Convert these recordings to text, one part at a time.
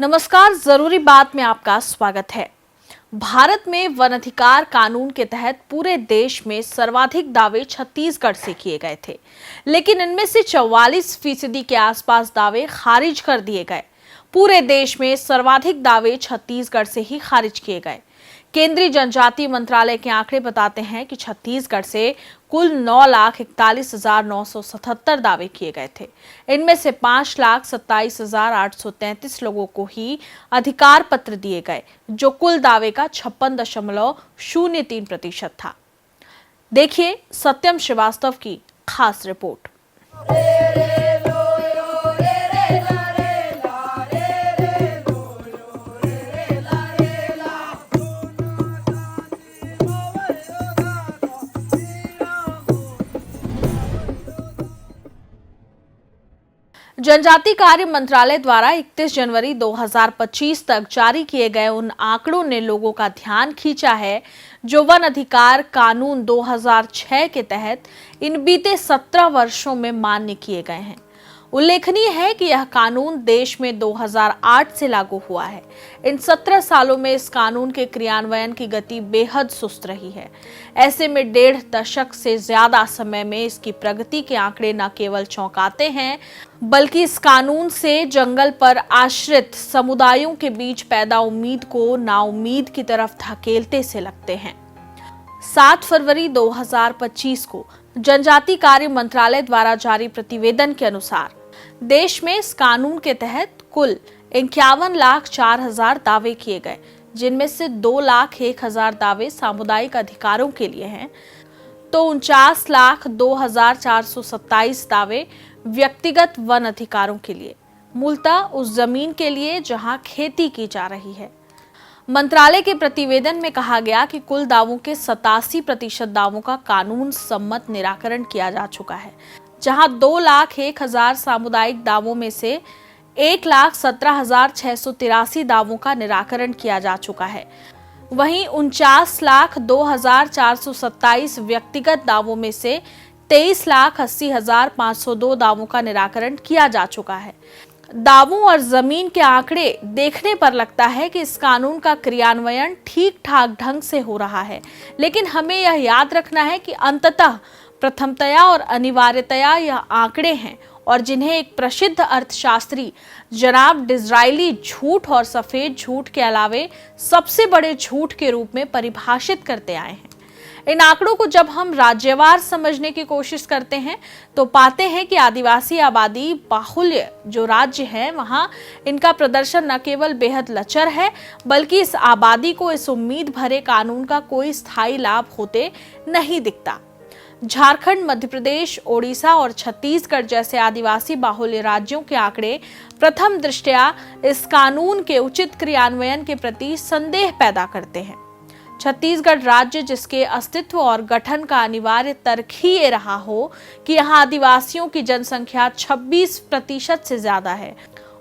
नमस्कार, जरूरी बात में आपका स्वागत है। भारत में वन अधिकार कानून के तहत पूरे देश में सर्वाधिक दावे छत्तीसगढ़ से किए गए थे, लेकिन इनमें से 44% के आसपास दावे खारिज कर दिए गए। पूरे देश में सर्वाधिक दावे छत्तीसगढ़ से ही खारिज किए गए। केंद्रीय जनजातीय मंत्रालय के आंकड़े बताते हैं कि छत्तीसगढ़ से कुल 9,41,977 दावे किए गए थे। इनमें से 5,27,833 लोगों को ही अधिकार पत्र दिए गए, जो कुल दावे का 56.03% था। देखिए सत्यम श्रीवास्तव की खास रिपोर्ट। जनजातीय कार्य मंत्रालय द्वारा 31 जनवरी 2025 तक जारी किए गए उन आंकड़ों ने लोगों का ध्यान खींचा है, जो वन अधिकार कानून 2006 के तहत इन बीते 17 वर्षों में मान्य किए गए हैं। उल्लेखनीय है कि यह कानून देश में 2008 से लागू हुआ है। इन 17 सालों में इस कानून के क्रियान्वयन की गति बेहद सुस्त रही है। ऐसे में 1.5 दशक से ज्यादा समय में इसकी प्रगति के आंकड़े न केवल चौंकाते हैं, बल्कि इस कानून से जंगल पर आश्रित समुदायों के बीच पैदा उम्मीद को नाउम्मीद की तरफ धकेलते से लगते हैं। 7 फरवरी 2025 को जनजातीय कार्य मंत्रालय द्वारा जारी प्रतिवेदन के अनुसार देश में इस कानून के तहत कुल 51,04,000 दावे किए गए, जिनमें से 2,01,000 दावे सामुदायिक अधिकारों के लिए हैं, तो 49,02,427 दावे व्यक्तिगत वन अधिकारों के लिए, मूलतः उस जमीन के लिए जहां खेती की जा रही है। मंत्रालय के प्रतिवेदन में कहा गया कि कुल दावों के 87% दावों का कानून सम्मत निराकरण किया जा चुका है, जहां 2,01,000 सामुदायिक दावों में से 1,17,683 दावों का निराकरण किया जा चुका है। वहीं 49,02,427 व्यक्तिगत दावों में से 23,80,502 दावों का निराकरण किया जा चुका है। दावों और जमीन के आंकड़े देखने पर लगता है कि इस कानून का क्रियान्वयन ठीक ठाक ढंग से हो रहा है, लेकिन हमें यह याद रखना है कि अंततः प्रथमतया और अनिवार्यतया यह आंकड़े हैं, और जिन्हें एक प्रसिद्ध अर्थशास्त्री जनाब डिज़रायली झूठ और सफेद झूठ के अलावे सबसे बड़े झूठ के रूप में परिभाषित करते आए हैं। इन आंकड़ों को जब हम राज्यवार समझने की कोशिश करते हैं तो पाते हैं कि आदिवासी आबादी बाहुल्य जो राज्य है, वहां इनका प्रदर्शन न केवल बेहद लचर है, बल्कि इस आबादी को इस उम्मीद भरे कानून का कोई स्थायी लाभ होते नहीं दिखता। झारखंड, मध्य प्रदेश, ओडिशा और छत्तीसगढ़ जैसे आदिवासी बाहुल्य राज्यों के आंकड़े प्रथम दृष्टया इस कानून के उचित क्रियान्वयन के प्रति संदेह पैदा करते हैं। छत्तीसगढ़ राज्य, जिसके अस्तित्व और गठन का अनिवार्य तर्क ही ये रहा हो कि यहाँ आदिवासियों की जनसंख्या 26% से ज्यादा है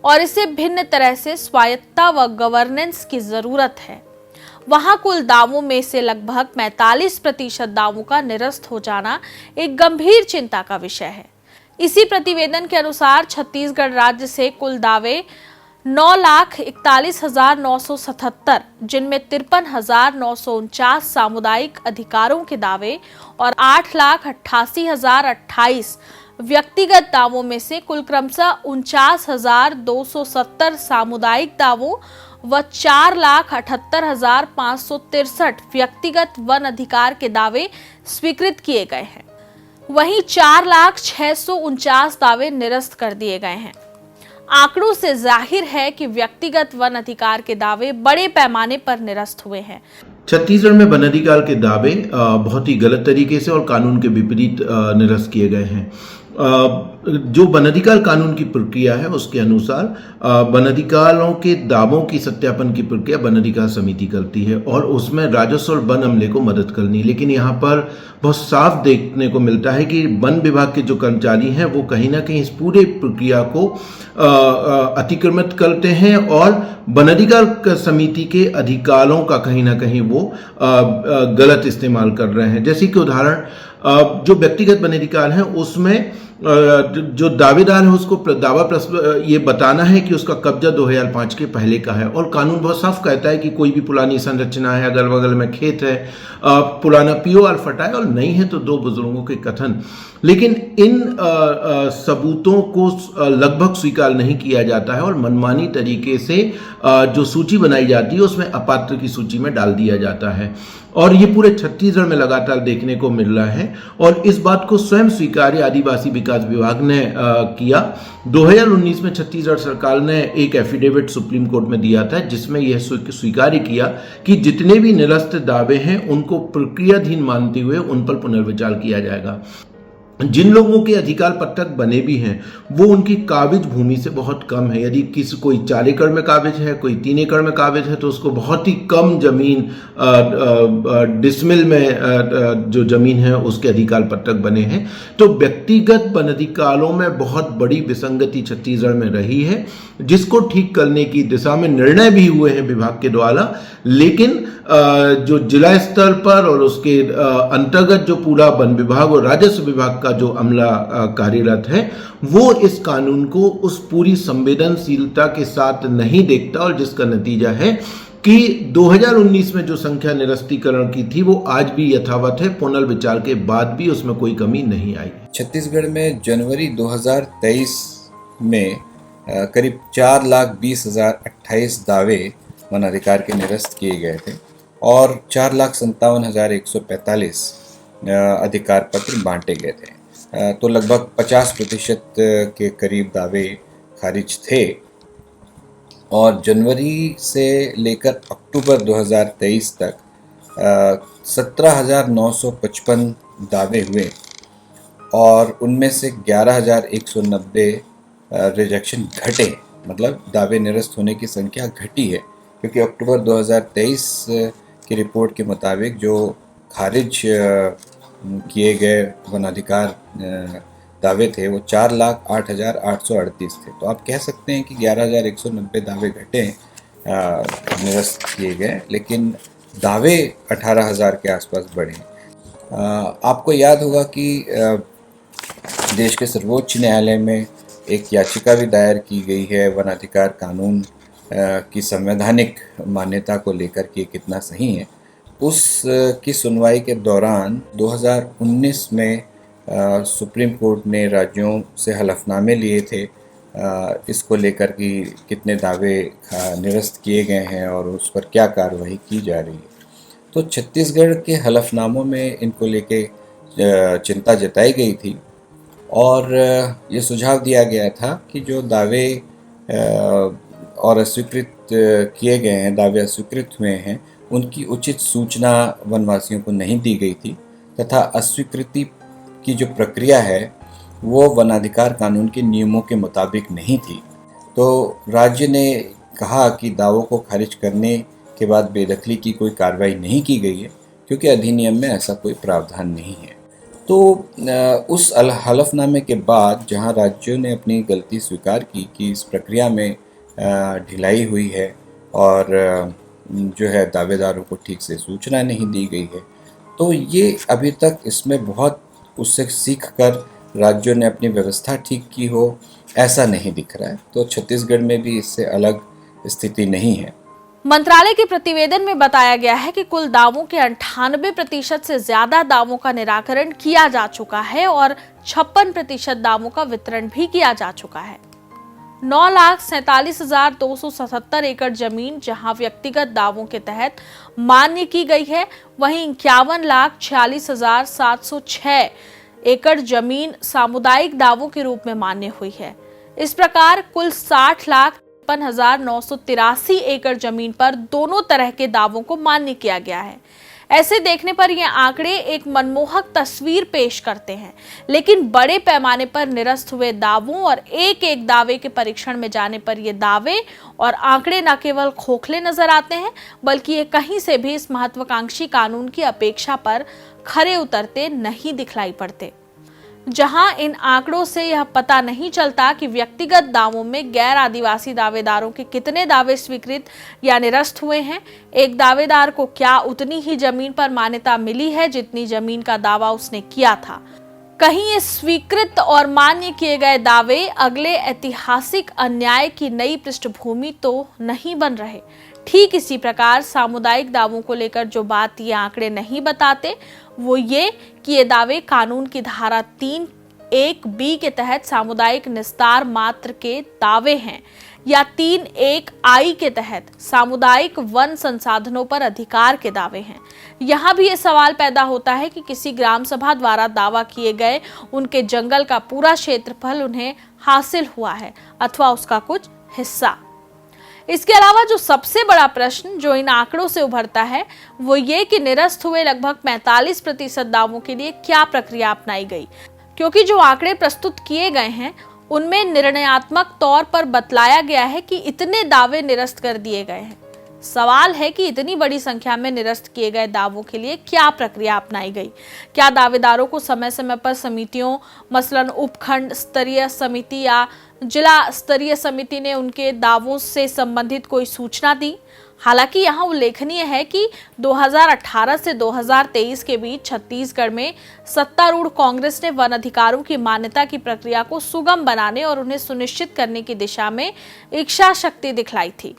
और इसे भिन्न तरह से स्वायत्तता व गवर्नेंस की जरूरत है, वहां कुल दावों में से लगभग 45% दावों का निरस्त हो जाना एक गंभीर चिंता का विषय है। इसी प्रतिवेदन के अनुसार छत्तीसगढ़ राज्य से कुल दावे 9,41,977, जिनमें 53,949 सामुदायिक अधिकारों के दावे और 8,88,028 व्यक्तिगत दावों में से कुल क्रमशः 49,270 सामुदायिक दावों व 4,78,563 व्यक्तिगत वन अधिकार के दावे स्वीकृत किए गए हैं। वहीं 4,06,49 दावे निरस्त कर दिए गए हैं। आंकड़ों से जाहिर है कि व्यक्तिगत वन अधिकार के दावे बड़े पैमाने पर निरस्त हुए हैं। छत्तीसगढ़ में वन अधिकार के दावे बहुत ही गलत तरीके से और कानून के विपरीत निरस्त किए गए हैं। जो वन अधिकार कानून की प्रक्रिया है उसके अनुसार वन अधिकारों के दावों की सत्यापन की प्रक्रिया वन अधिकार समिति करती है और उसमें राजस्व और वन अमले को मदद करनी। लेकिन यहाँ पर बहुत साफ देखने को मिलता है कि वन विभाग के जो कर्मचारी हैं वो कहीं ना कहीं इस पूरे प्रक्रिया को अतिक्रमित करते हैं और वन अधिकार समिति के अधिकारों का कहीं ना कहीं वो गलत इस्तेमाल कर रहे हैं। जैसे कि उदाहरण जो व्यक्तिगत वन अधिकार हैं उसमें जो दावेदार है उसको दावा ये बताना है कि उसका कब्जा 2005 के पहले का है, और कानून बहुत साफ कहता है कि कोई भी पुरानी संरचना है, अगल बगल में खेत है, पुराना पीओआर फटा है और नहीं है तो दो बुजुर्गों के कथन। लेकिन इन सबूतों को लगभग स्वीकार नहीं किया जाता है और मनमानी तरीके से जो सूची बनाई जाती है उसमें अपात्र की सूची में डाल दिया जाता है, और ये पूरे छत्तीसगढ़ में लगातार देखने को मिल रहा है। और इस बात को स्वयं स्वीकार्य आदिवासी विकास विभाग ने किया। 2019 में छत्तीसगढ़ सरकार ने एक एफिडेविट सुप्रीम कोर्ट में दिया था जिसमें यह स्वीकार किया कि जितने भी निरस्त दावे हैं उनको प्रक्रियाधीन मानते हुए उन पर पुनर्विचार किया जाएगा। जिन लोगों के अधिकार पत्रक बने भी हैं वो उनकी काबिज भूमि से बहुत कम है। यदि किसी कोई 4 एकड़ में काबिज है, कोई 3 एकड़ में काबिज है, तो उसको बहुत ही कम जमीन डिसमिल में जो जमीन है उसके अधिकार पत्रक बने हैं। तो व्यक्तिगत वन अधिकारों में बहुत बड़ी विसंगति छत्तीसगढ़ में रही है, जिसको ठीक करने की दिशा में निर्णय भी हुए हैं विभाग के द्वारा। लेकिन जो जिला स्तर पर और उसके अंतर्गत जो पूरा वन विभाग और राजस्व विभाग का जो अमला कार्यरत है वो इस कानून को उस पूरी संवेदनशीलता के साथ नहीं देखता, और जिसका नतीजा है कि 2019 में जो संख्या निरस्तीकरण की थी वो आज भी यथावत है। पुनर्विचार के बाद भी उसमें कोई कमी नहीं आई। छत्तीसगढ़ में जनवरी 2023 में करीब 4,20,028 दावे वन अधिकार के निरस्त किए गए थे और 4,57,145 अधिकार पत्र बांटे गए थे। तो लगभग 50% के करीब दावे खारिज थे, और जनवरी से लेकर अक्टूबर 2023 तक 17,955 दावे हुए और उनमें से 11,190 रिजेक्शन घटे, मतलब दावे निरस्त होने की संख्या घटी है, क्योंकि अक्टूबर 2023 की रिपोर्ट के मुताबिक जो खारिज किए गए वनाधिकार दावे थे वो 4,08,838 थे। तो आप कह सकते हैं कि 11,190 दावे घटे निरस्त किए गए, लेकिन दावे 18,000 के आसपास बढ़े। आपको याद होगा कि देश के सर्वोच्च न्यायालय में एक याचिका भी दायर की गई है वनाधिकार कानून की संवैधानिक मान्यता को लेकर के कितना सही है। उस की सुनवाई के दौरान 2019 में सुप्रीम कोर्ट ने राज्यों से हलफनामे लिए थे इसको लेकर कि कितने दावे निरस्त किए गए हैं और उस पर क्या कार्रवाई की जा रही है। तो छत्तीसगढ़ के हलफनामों में इनको लेके चिंता जताई गई थी और ये सुझाव दिया गया था कि जो दावे और अस्वीकृत किए गए हैं, दावे अस्वीकृत हुए हैं, उनकी उचित सूचना वनवासियों को नहीं दी गई थी तथा अस्वीकृति की जो प्रक्रिया है वो वनाधिकार कानून के नियमों के मुताबिक नहीं थी। तो राज्य ने कहा कि दावों को खारिज करने के बाद बेदखली की कोई कार्रवाई नहीं की गई है, क्योंकि अधिनियम में ऐसा कोई प्रावधान नहीं है। तो उस हलफनामे के बाद जहां राज्यों ने अपनी गलती स्वीकार की कि इस प्रक्रिया में ढिलाई हुई है और जो है दावेदारों को ठीक से सूचना नहीं दी गई है, तो ये अभी तक इसमें बहुत उससे सीख कर राज्यों ने अपनी व्यवस्था ठीक की हो ऐसा नहीं दिख रहा है। तो छत्तीसगढ़ में भी इससे अलग स्थिति नहीं है। मंत्रालय के प्रतिवेदन में बताया गया है कि कुल दावों के 98% से ज्यादा दावों का निराकरण किया जा चुका है और 56% दावों का वितरण भी किया जा चुका है। 9,47,277 एकड़ जमीन जहां व्यक्तिगत दावों के तहत मान्य की गई है, वहीं 51,46,706 एकड़ जमीन सामुदायिक दावों के रूप में मान्य हुई है। इस प्रकार कुल 60,53,983 एकड़ जमीन पर दोनों तरह के दावों को मान्य किया गया है। ऐसे देखने पर ये आंकड़े एक मनमोहक तस्वीर पेश करते हैं, लेकिन बड़े पैमाने पर निरस्त हुए दावों और एक एक दावे के परीक्षण में जाने पर ये दावे और आंकड़े न केवल खोखले नजर आते हैं, बल्कि ये कहीं से भी इस महत्वाकांक्षी कानून की अपेक्षा पर खरे उतरते नहीं दिखलाई पड़ते। जहां इन आंकड़ों से यह पता नहीं चलता कि व्यक्तिगत दावों में गैर आदिवासी दावेदारों के कितने दावे स्वीकृत या निरस्त हुए हैं, एक दावेदार को क्या उतनी ही जमीन पर मान्यता मिली है जितनी जमीन का दावा उसने किया था। कहीं ये स्वीकृत और मान्य किए गए दावे अगले ऐतिहासिक अन्याय की नई पृष्ठभूमि तो नहीं बन रहे। ठीक इसी प्रकार सामुदायिक दावों को लेकर जो बात ये आंकड़े नहीं बताते वो ये कि ये दावे कानून की धारा 3(1)(b) के तहत सामुदायिक निस्तार मात्र के दावे हैं या 3(1)(i) के तहत सामुदायिक वन संसाधनों पर अधिकार के दावे हैं। यहाँ भी ये सवाल पैदा होता है कि किसी ग्राम सभा द्वारा दावा किए गए उनके जंगल का पूरा क्षेत्रफल उन्हें हासिल हुआ है अथवा उसका कुछ हिस्सा। इसके अलावा जो सबसे बड़ा प्रश्न जो इन आंकड़ों से उभरता है वो ये कि निरस्त हुए लगभग 45% दावों के लिए क्या प्रक्रिया अपनाई गई, क्योंकि जो आंकड़े प्रस्तुत किए गए हैं उनमें निर्णयात्मक तौर पर बतलाया गया है कि इतने दावे निरस्त कर दिए गए हैं। सवाल है कि इतनी बड़ी संख्या में निरस्त किए गए दावों के लिए क्या प्रक्रिया अपनाई गई। क्या दावेदारों को समय समय पर समितियों, मसलन उपखंड स्तरीय समिति या जिला स्तरीय समिति ने उनके दावों से संबंधित कोई सूचना दी? हालांकि यहाँ उल्लेखनीय है कि 2018 से 2023 के बीच छत्तीसगढ़ में सत्तारूढ़ कांग्रेस ने वन अधिकारों की मान्यता की प्रक्रिया को सुगम बनाने और उन्हें सुनिश्चित करने की दिशा में इच्छा शक्ति दिखलाई थी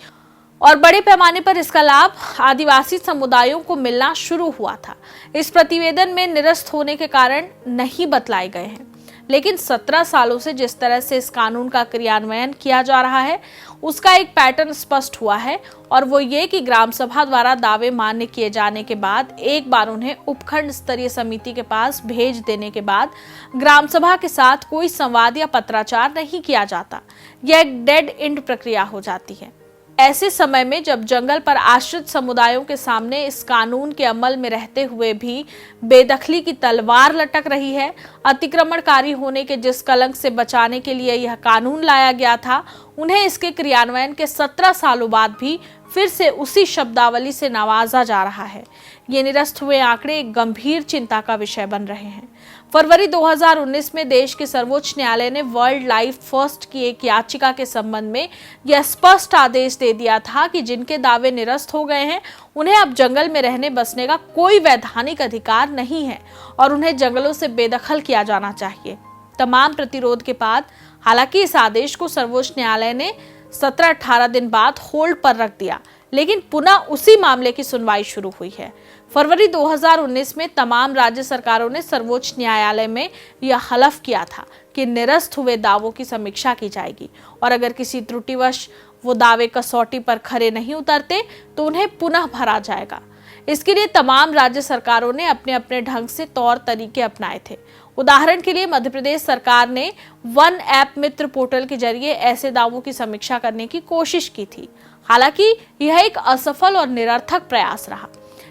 और बड़े पैमाने पर इसका लाभ आदिवासी समुदायों को मिलना शुरू हुआ था। इस प्रतिवेदन में निरस्त होने के कारण नहीं बतलाए गए हैं, लेकिन 17 सालों से जिस तरह से इस कानून का क्रियान्वयन किया जा रहा है उसका एक पैटर्न स्पष्ट हुआ है और वो ये कि ग्राम सभा द्वारा दावे मान्य किए जाने के बाद एक बार उन्हें उपखंड स्तरीय समिति के पास भेज देने के बाद ग्राम सभा के साथ कोई संवाद या पत्राचार नहीं किया जाता। यह एक डेड एंड प्रक्रिया हो जाती है। ऐसे समय में जब जंगल पर आश्रित समुदायों के सामने इस कानून के अमल में रहते हुए भी बेदखली की तलवार लटक रही है, अतिक्रमणकारी होने के जिस कलंक से बचाने के लिए यह कानून लाया गया था, उन्हें इसके क्रियान्वयन के 17 सालों बाद भी फिर से उसी शब्दावली से नवाजा जा रहा है। ये निरस्त हुए आंकड़े एक गंभीर चिंता का विषय बन रहे हैं। फरवरी 2019 में देश के सर्वोच्च न्यायालय ने वर्ल्ड लाइफ फर्स्ट की एक याचिका के संबंध में यह स्पष्ट आदेश दे दिया था कि जिनके दावे निरस्त हो गए हैं उन्हें अब जंगल में रहने बसने का कोई वैधानिक अधिकार नहीं है और उन्हें जंगलों से बेदखल किया जाना चाहिए। तमाम प्रतिरोध के बाद हालांकि इस आदेश को सर्वोच्च न्यायालय ने 17-18 दिन बाद होल्ड पर रख दिया, लेकिन पुनः उसी मामले की सुनवाई शुरू हुई है। फरवरी 2019 में तमाम राज्य सरकारों ने सर्वोच्च न्यायालय में यह हलफ किया था कि निरस्त हुए दावों की समीक्षा की जाएगी और अगर किसी त्रुटिवश वो दावे कसौटी पर खरे नहीं उतरते तो उन्हें पुनः भरा जाएगा। इसके लिए तमाम राज्य सरकारों ने अपने अपने ढंग से तौर तरीके अपनाए थे। उदाहरण के लिए मध्य प्रदेश सरकार ने वन ऐप मित्र पोर्टल के जरिए ऐसे दावों की समीक्षा करने की कोशिश की थी। हालांकि यह एक असफल और निरर्थक प्रयास रहा।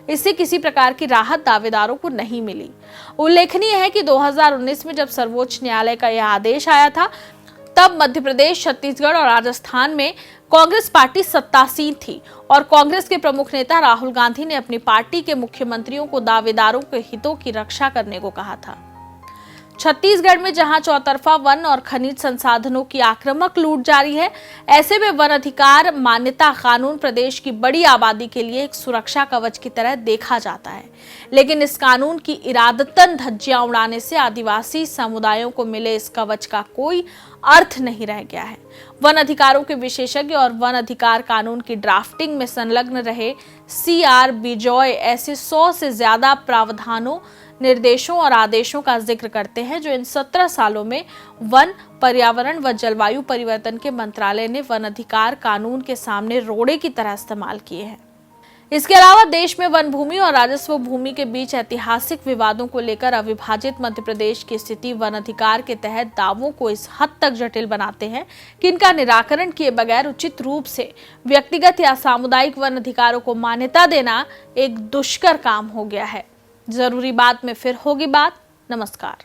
इससे किसी प्रकार की राहत दावेदारों को नहीं मिली। उल्लेखनीय है कि 2019 में जब सर्वोच्च न्यायालय का यह आदेश आया था तब मध्य प्रदेश, छत्तीसगढ़ और राजस्थान में कांग्रेस पार्टी सत्तासीन थी और कांग्रेस के प्रमुख नेता राहुल गांधी ने अपनी पार्टी के मुख्यमंत्रियों को दावेदारों के हितों की रक्षा करने को कहा था। छत्तीसगढ़ में जहां चौतरफा वन और खनिज संसाधनों की आक्रामक लूट जारी है, ऐसे में वन अधिकार मान्यता कानून प्रदेश की बड़ी आबादी के लिए एक सुरक्षा कवच की तरह देखा जाता है। लेकिन इस कानून की इरादतन धज्जियां उड़ाने से आदिवासी समुदायों को मिले इस कवच का कोई अर्थ नहीं रह गया है। वन अधिकारों के विशेषज्ञ और वन अधिकार कानून की ड्राफ्टिंग में संलग्न रहे CR बिजॉय ऐसे 100 से ज्यादा प्रावधानों, निर्देशों और आदेशों का जिक्र करते हैं जो इन 17 सालों में वन, पर्यावरण व जलवायु परिवर्तन के मंत्रालय ने वन अधिकार कानून के सामने रोड़े की तरह इस्तेमाल किए हैं। इसके अलावा देश में वन भूमि और राजस्व भूमि के बीच ऐतिहासिक विवादों को लेकर अविभाजित मध्य प्रदेश की स्थिति वन अधिकार के तहत दावों को इस हद तक जटिल बनाते हैं कि इनका निराकरण किए बगैर उचित रूप से व्यक्तिगत या सामुदायिक वन अधिकारों को मान्यता देना एक दुष्कर काम हो गया है। जरूरी बात में फिर होगी बात। नमस्कार।